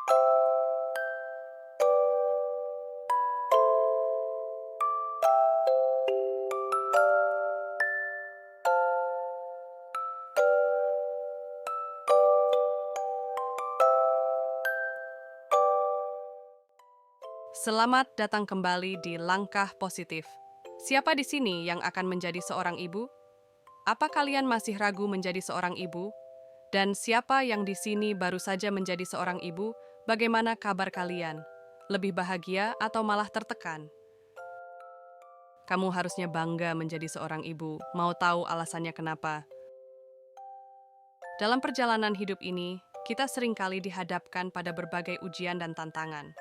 Selamat datang kembali di Langkah Positif. Siapa di sini yang akan menjadi seorang ibu? Apa kalian masih ragu menjadi seorang ibu? Dan siapa yang di sini baru saja menjadi seorang ibu? Bagaimana kabar kalian? Lebih bahagia atau malah tertekan? Kamu harusnya bangga menjadi seorang ibu. Mau tahu alasannya kenapa? Dalam perjalanan hidup ini, kita seringkali dihadapkan pada berbagai ujian dan tantangan.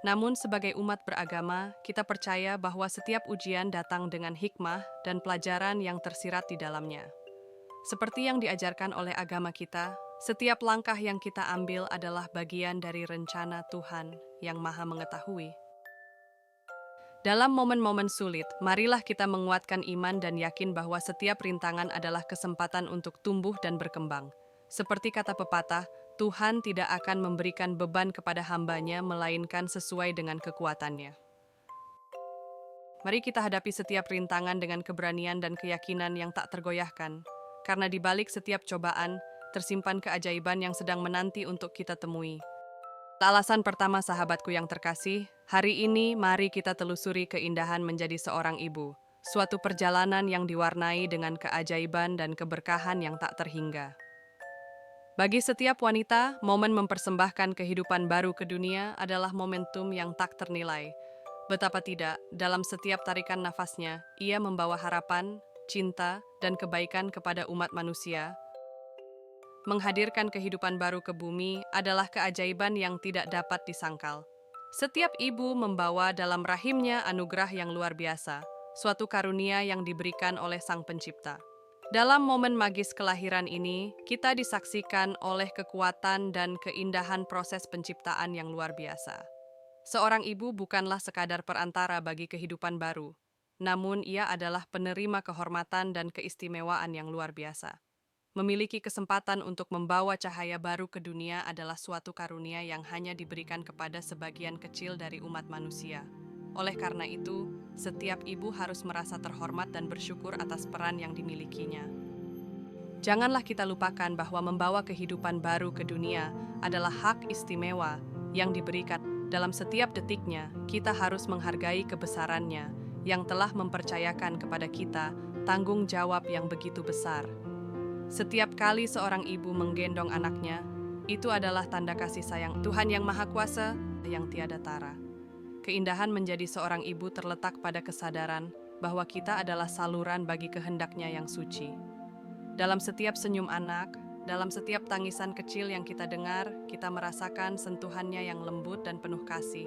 Namun, sebagai umat beragama, kita percaya bahwa setiap ujian datang dengan hikmah dan pelajaran yang tersirat di dalamnya. Seperti yang diajarkan oleh agama kita, setiap langkah yang kita ambil adalah bagian dari rencana Tuhan yang Maha Mengetahui. Dalam momen-momen sulit, marilah kita menguatkan iman dan yakin bahwa setiap rintangan adalah kesempatan untuk tumbuh dan berkembang. Seperti kata pepatah, Tuhan tidak akan memberikan beban kepada hamba-Nya, melainkan sesuai dengan kekuatannya. Mari kita hadapi setiap rintangan dengan keberanian dan keyakinan yang tak tergoyahkan, karena di balik setiap cobaan, tersimpan keajaiban yang sedang menanti untuk kita temui. Alasan pertama, sahabatku yang terkasih, hari ini mari kita telusuri keindahan menjadi seorang ibu, suatu perjalanan yang diwarnai dengan keajaiban dan keberkahan yang tak terhingga. Bagi setiap wanita, momen mempersembahkan kehidupan baru ke dunia adalah momentum yang tak ternilai. Betapa tidak, dalam setiap tarikan nafasnya, ia membawa harapan, cinta, dan kebaikan kepada umat manusia. Menghadirkan kehidupan baru ke bumi adalah keajaiban yang tidak dapat disangkal. Setiap ibu membawa dalam rahimnya anugerah yang luar biasa, suatu karunia yang diberikan oleh Sang Pencipta. Dalam momen magis kelahiran ini, kita disaksikan oleh kekuatan dan keindahan proses penciptaan yang luar biasa. Seorang ibu bukanlah sekadar perantara bagi kehidupan baru, namun ia adalah penerima kehormatan dan keistimewaan yang luar biasa. Memiliki kesempatan untuk membawa cahaya baru ke dunia adalah suatu karunia yang hanya diberikan kepada sebagian kecil dari umat manusia. Oleh karena itu, setiap ibu harus merasa terhormat dan bersyukur atas peran yang dimilikinya. Janganlah kita lupakan bahwa membawa kehidupan baru ke dunia adalah hak istimewa yang diberikan. Dalam setiap detiknya, kita harus menghargai kebesarannya yang telah mempercayakan kepada kita tanggung jawab yang begitu besar. Setiap kali seorang ibu menggendong anaknya, itu adalah tanda kasih sayang Tuhan yang Maha Kuasa yang tiada tara. Keindahan menjadi seorang ibu terletak pada kesadaran bahwa kita adalah saluran bagi kehendaknya yang suci. Dalam setiap senyum anak, dalam setiap tangisan kecil yang kita dengar, kita merasakan sentuhannya yang lembut dan penuh kasih.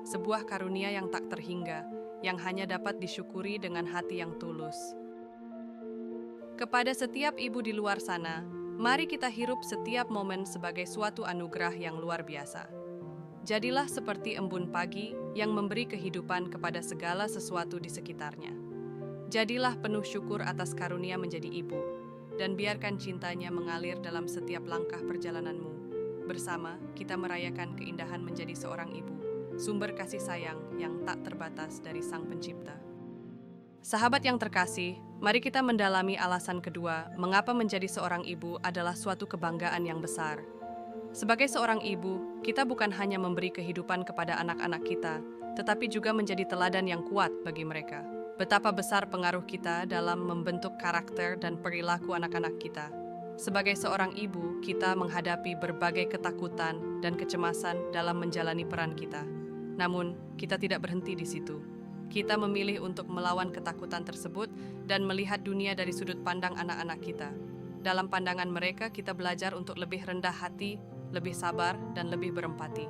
Sebuah karunia yang tak terhingga, yang hanya dapat disyukuri dengan hati yang tulus. Kepada setiap ibu di luar sana, mari kita hirup setiap momen sebagai suatu anugerah yang luar biasa. Jadilah seperti embun pagi yang memberi kehidupan kepada segala sesuatu di sekitarnya. Jadilah penuh syukur atas karunia menjadi ibu, dan biarkan cintanya mengalir dalam setiap langkah perjalananmu. Bersama, kita merayakan keindahan menjadi seorang ibu, sumber kasih sayang yang tak terbatas dari Sang Pencipta. Sahabat yang terkasih, mari kita mendalami alasan kedua, mengapa menjadi seorang ibu adalah suatu kebanggaan yang besar. Sebagai seorang ibu, kita bukan hanya memberi kehidupan kepada anak-anak kita, tetapi juga menjadi teladan yang kuat bagi mereka. Betapa besar pengaruh kita dalam membentuk karakter dan perilaku anak-anak kita. Sebagai seorang ibu, kita menghadapi berbagai ketakutan dan kecemasan dalam menjalani peran kita. Namun, kita tidak berhenti di situ. Kita memilih untuk melawan ketakutan tersebut dan melihat dunia dari sudut pandang anak-anak kita. Dalam pandangan mereka, kita belajar untuk lebih rendah hati, lebih sabar, dan lebih berempati.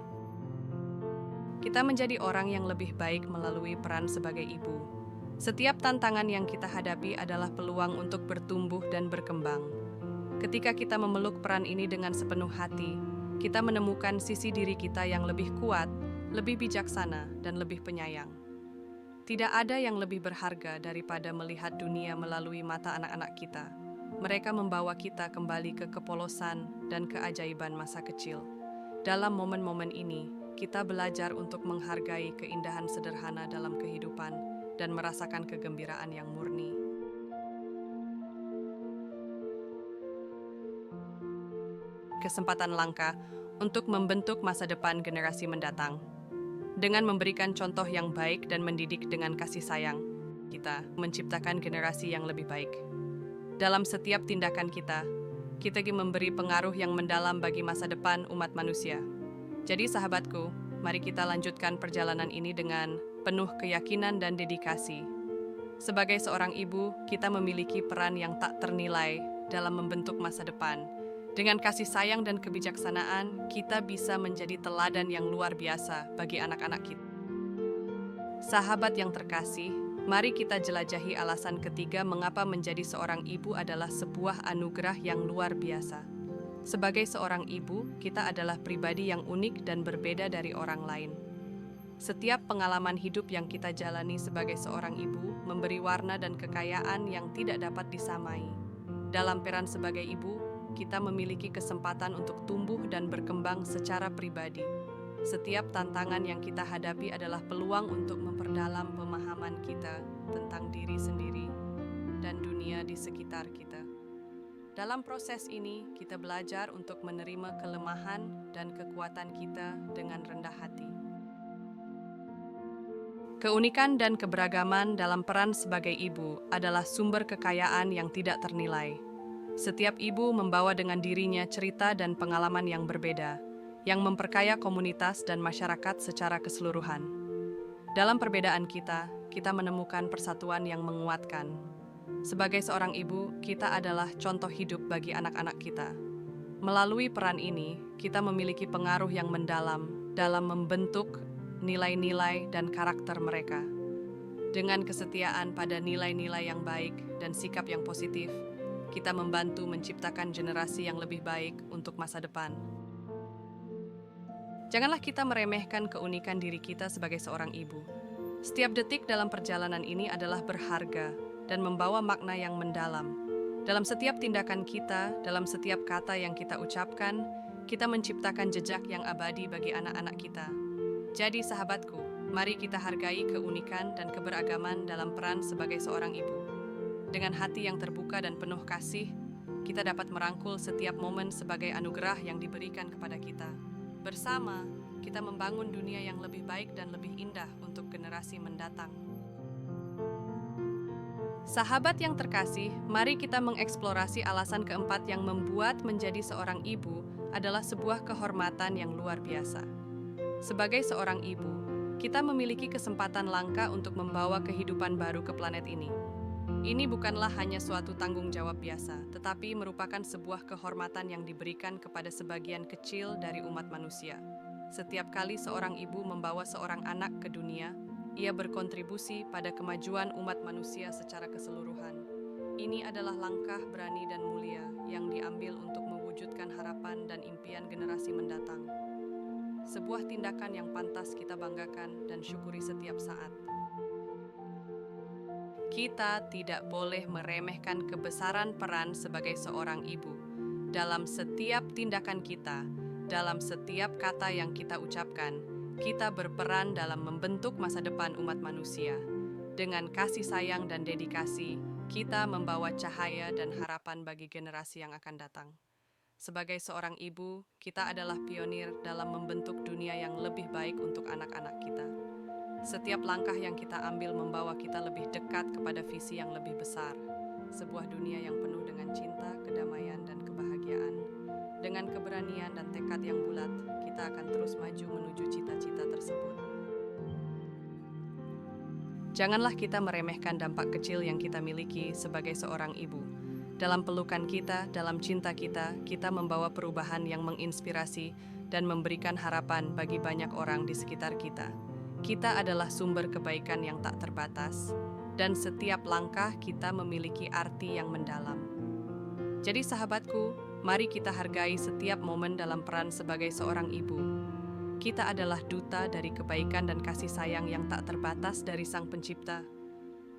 Kita menjadi orang yang lebih baik melalui peran sebagai ibu. Setiap tantangan yang kita hadapi adalah peluang untuk bertumbuh dan berkembang. Ketika kita memeluk peran ini dengan sepenuh hati, kita menemukan sisi diri kita yang lebih kuat, lebih bijaksana, dan lebih penyayang. Tidak ada yang lebih berharga daripada melihat dunia melalui mata anak-anak kita. Mereka membawa kita kembali ke kepolosan dan keajaiban masa kecil. Dalam momen-momen ini, kita belajar untuk menghargai keindahan sederhana dalam kehidupan dan merasakan kegembiraan yang murni. Kesempatan langka untuk membentuk masa depan generasi mendatang. Dengan memberikan contoh yang baik dan mendidik dengan kasih sayang, kita menciptakan generasi yang lebih baik. Dalam setiap tindakan kita memberi pengaruh yang mendalam bagi masa depan umat manusia. Jadi sahabatku, mari kita lanjutkan perjalanan ini dengan penuh keyakinan dan dedikasi. Sebagai seorang ibu, kita memiliki peran yang tak ternilai dalam membentuk masa depan. Dengan kasih sayang dan kebijaksanaan, kita bisa menjadi teladan yang luar biasa bagi anak-anak kita. Sahabat yang terkasih, mari kita jelajahi alasan ketiga mengapa menjadi seorang ibu adalah sebuah anugerah yang luar biasa. Sebagai seorang ibu, kita adalah pribadi yang unik dan berbeda dari orang lain. Setiap pengalaman hidup yang kita jalani sebagai seorang ibu memberi warna dan kekayaan yang tidak dapat disamai. Dalam peran sebagai ibu, kita memiliki kesempatan untuk tumbuh dan berkembang secara pribadi. Setiap tantangan yang kita hadapi adalah peluang untuk memperdalam pemahaman kita tentang diri sendiri dan dunia di sekitar kita. Dalam proses ini, kita belajar untuk menerima kelemahan dan kekuatan kita dengan rendah hati. Keunikan dan keberagaman dalam peran sebagai ibu adalah sumber kekayaan yang tidak ternilai. Setiap ibu membawa dengan dirinya cerita dan pengalaman yang berbeda, yang memperkaya komunitas dan masyarakat secara keseluruhan. Dalam perbedaan kita menemukan persatuan yang menguatkan. Sebagai seorang ibu, kita adalah contoh hidup bagi anak-anak kita. Melalui peran ini, kita memiliki pengaruh yang mendalam dalam membentuk nilai-nilai dan karakter mereka. Dengan kesetiaan pada nilai-nilai yang baik dan sikap yang positif, kita membantu menciptakan generasi yang lebih baik untuk masa depan. Janganlah kita meremehkan keunikan diri kita sebagai seorang ibu. Setiap detik dalam perjalanan ini adalah berharga dan membawa makna yang mendalam. Dalam setiap tindakan kita, dalam setiap kata yang kita ucapkan, kita menciptakan jejak yang abadi bagi anak-anak kita. Jadi sahabatku, mari kita hargai keunikan dan keberagaman dalam peran sebagai seorang ibu. Dengan hati yang terbuka dan penuh kasih, kita dapat merangkul setiap momen sebagai anugerah yang diberikan kepada kita. Bersama, kita membangun dunia yang lebih baik dan lebih indah untuk generasi mendatang. Sahabat yang terkasih, mari kita mengeksplorasi alasan keempat yang membuat menjadi seorang ibu adalah sebuah kehormatan yang luar biasa. Sebagai seorang ibu, kita memiliki kesempatan langka untuk membawa kehidupan baru ke planet ini. Ini bukanlah hanya suatu tanggung jawab biasa, tetapi merupakan sebuah kehormatan yang diberikan kepada sebagian kecil dari umat manusia. Setiap kali seorang ibu membawa seorang anak ke dunia, ia berkontribusi pada kemajuan umat manusia secara keseluruhan. Ini adalah langkah berani dan mulia yang diambil untuk mewujudkan harapan dan impian generasi mendatang. Sebuah tindakan yang pantas kita banggakan dan syukuri setiap saat. Kita tidak boleh meremehkan kebesaran peran sebagai seorang ibu. Dalam setiap tindakan kita, dalam setiap kata yang kita ucapkan, kita berperan dalam membentuk masa depan umat manusia. Dengan kasih sayang dan dedikasi, kita membawa cahaya dan harapan bagi generasi yang akan datang. Sebagai seorang ibu, kita adalah pionir dalam membentuk dunia yang lebih baik untuk anak-anak kita. Setiap langkah yang kita ambil membawa kita lebih dekat kepada visi yang lebih besar. Sebuah dunia yang penuh dengan cinta, kedamaian, dan kebahagiaan. Dengan keberanian dan tekad yang bulat, kita akan terus maju menuju cita-cita tersebut. Janganlah kita meremehkan dampak kecil yang kita miliki sebagai seorang ibu. Dalam pelukan kita, dalam cinta kita, kita membawa perubahan yang menginspirasi dan memberikan harapan bagi banyak orang di sekitar kita. Kita adalah sumber kebaikan yang tak terbatas, dan setiap langkah kita memiliki arti yang mendalam. Jadi sahabatku, mari kita hargai setiap momen dalam peran sebagai seorang ibu. Kita adalah duta dari kebaikan dan kasih sayang yang tak terbatas dari Sang Pencipta.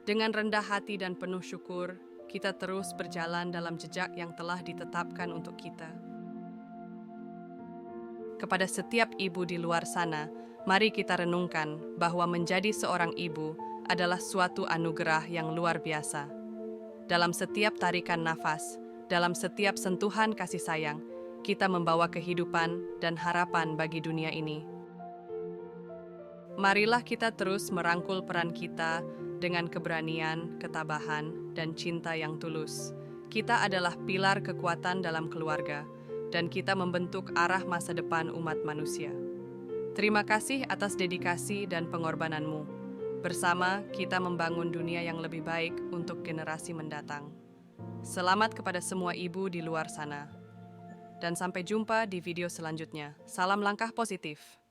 Dengan rendah hati dan penuh syukur, kita terus berjalan dalam jejak yang telah ditetapkan untuk kita. kepada setiap ibu di luar sana, mari kita renungkan bahwa menjadi seorang ibu adalah suatu anugerah yang luar biasa. Dalam setiap tarikan nafas, dalam setiap sentuhan kasih sayang, kita membawa kehidupan dan harapan bagi dunia ini. Marilah kita terus merangkul peran kita dengan keberanian, ketabahan, dan cinta yang tulus. Kita adalah pilar kekuatan dalam keluarga, dan kita membentuk arah masa depan umat manusia. Terima kasih atas dedikasi dan pengorbananmu. Bersama, kita membangun dunia yang lebih baik untuk generasi mendatang. Selamat kepada semua ibu di luar sana. Dan sampai jumpa di video selanjutnya. Salam langkah positif.